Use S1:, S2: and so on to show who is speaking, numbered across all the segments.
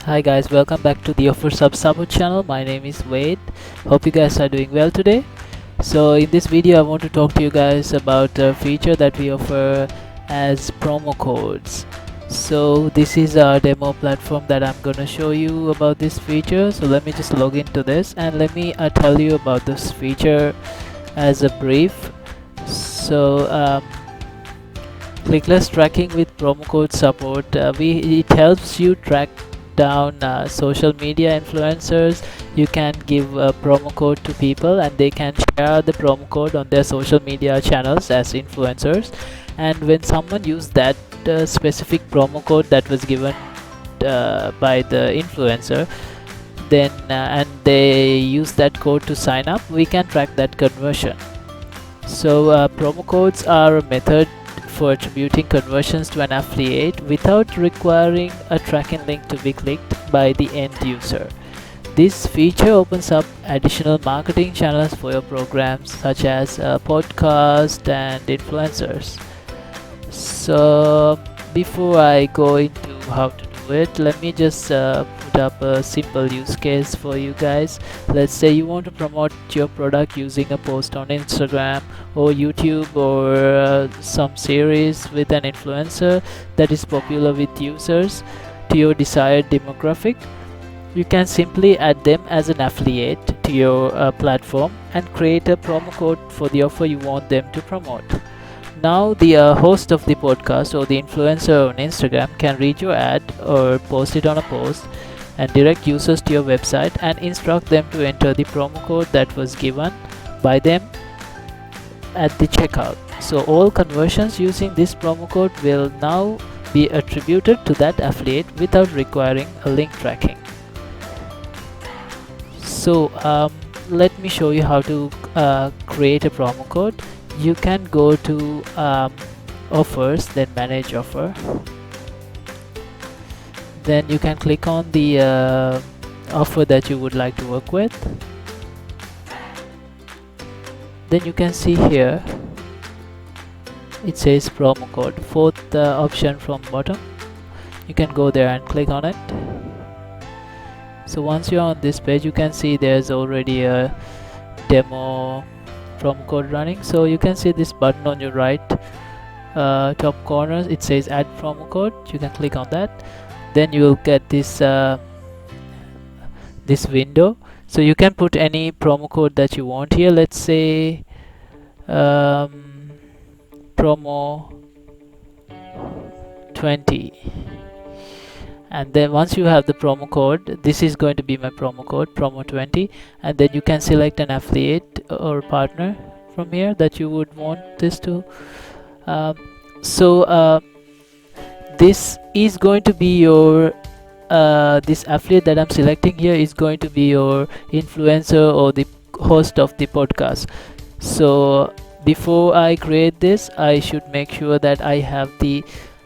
S1: Hi guys, welcome back to the OffersHub support channel. My name is Wade. Hope you guys are doing well today. So in this video I want to talk to you guys about a feature that we offer as promo codes. So this is our demo platform that I'm gonna show you about this feature. So let me just log into this and let me tell you about this feature as a brief. So Clickless tracking with promo code support. It helps you track down social media influencers. You can give a promo code to people and they can share the promo code on their social media channels as influencers, and when someone use that specific promo code that was given by the influencer, then and they use that code to sign up, we can track that conversion. So promo codes are a method for attributing conversions to an affiliate without requiring a tracking link to be clicked by the end user. This feature opens up additional marketing channels for your programs such as podcast and influencers. So before I go into how to do it, let me just put up a simple use case for you guys. Let's say you want to promote your product using a post on Instagram or YouTube or some series with an influencer that is popular with users to your desired demographic. You can simply add them as an affiliate to your platform and create a promo code for the offer you want them to promote. Now the host of the podcast or the influencer on Instagram can read your ad or post it on a post and direct users to your website and instruct them to enter the promo code that was given by them at the checkout. So all conversions using this promo code will now be attributed to that affiliate without requiring a link tracking. So let me show you how to create a promo code. You can go to offers, then manage offer. Then you can click on the offer that you would like to work with. Then you can see here it says promo code, fourth option from bottom. You can go there and click on it. So once you're on this page, you can see there's already a demo promo code running. So you can see this button on your right top corner. It says add promo code. You can click on that. Then you will get this this window. So you can put any promo code that you want here. Let's say promo 20. And then once you have the promo code, this is going to be my promo code, promo 20, and then you can select an affiliate or partner from here that you would want this to. This is going to be your this affiliate that I'm selecting here is going to be your influencer or the host of the podcast. So before I create this, I should make sure that I have the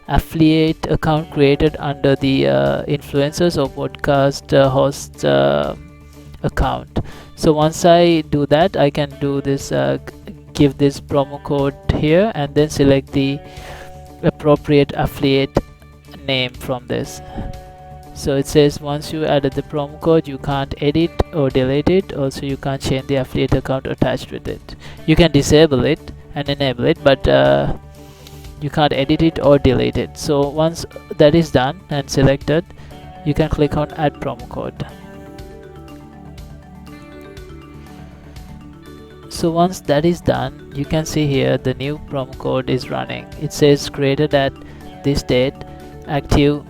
S1: affiliate account created under the influencers or podcast host account. So once I do that, I can do this give this promo code here and then select the appropriate affiliate name from this. So it says once you added the promo code, you can't edit or delete it. Also you can't change the affiliate account attached with it. You can disable it and enable it, but you can't edit it or delete it. So once that is done and selected, you can click on add promo code. So once that is done, you can see here the new promo code is running. It says created at this date, active,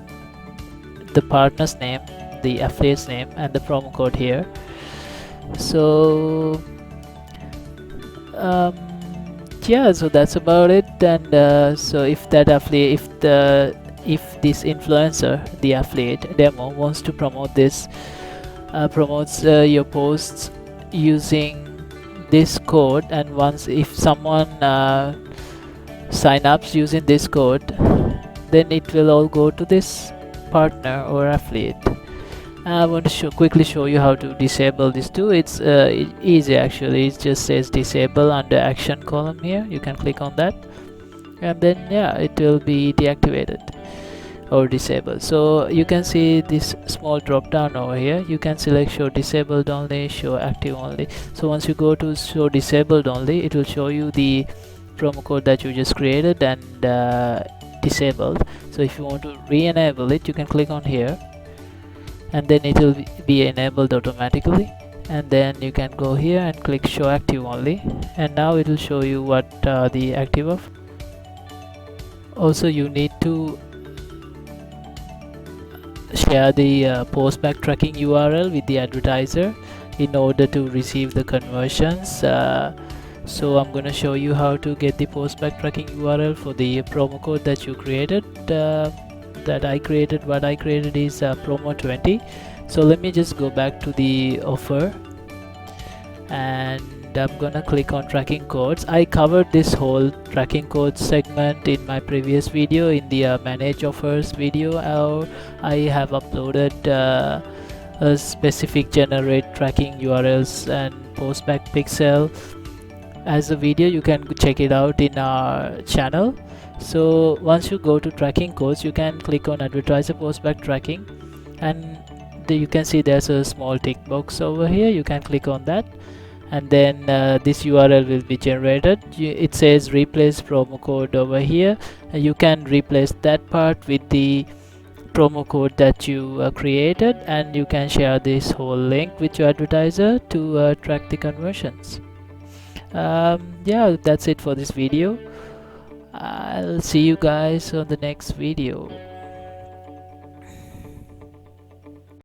S1: the partner's name, the affiliate's name, and the promo code here. So yeah, so that's about it. And so if that affiliate, if this influencer, the affiliate demo, wants to promote this, promotes your posts using this code, and once if someone sign ups using this code, then it will all go to this partner or affiliate. I want to quickly show you how to disable this too. It's easy actually. It just says disable under action column here. You can click on that and then yeah, it will be deactivated. or disable. So you can see this small drop down over here. You can select show disabled only, show active only. So once you go to show disabled only, it will show you the promo code that you just created and disabled. So if you want to re-enable it, you can click on here and then it will be enabled automatically, and then you can go here and click show active only, and now it will show you what the active of. Also you need to share the post backtracking URL with the advertiser in order to receive the conversions. So I'm gonna show you how to get the post backtracking URL for the promo code that you created. That I created, what I created is promo 20. So let me just go back to the offer and I'm gonna click on tracking codes. I covered this whole tracking code segment in my previous video, in the manage offers video, or I have uploaded a specific generate tracking URLs and post back pixel as a video. You can check it out in our channel. So once you go to tracking codes, you can click on advertiser post back tracking, and you can see there's a small tick box over here. You can click on that, and then this URL will be generated. It says replace promo code over here. You can replace that part with the promo code that you created, and you can share this whole link with your advertiser to track the conversions. Yeah, that's it for this video. I'll see you guys on the next video.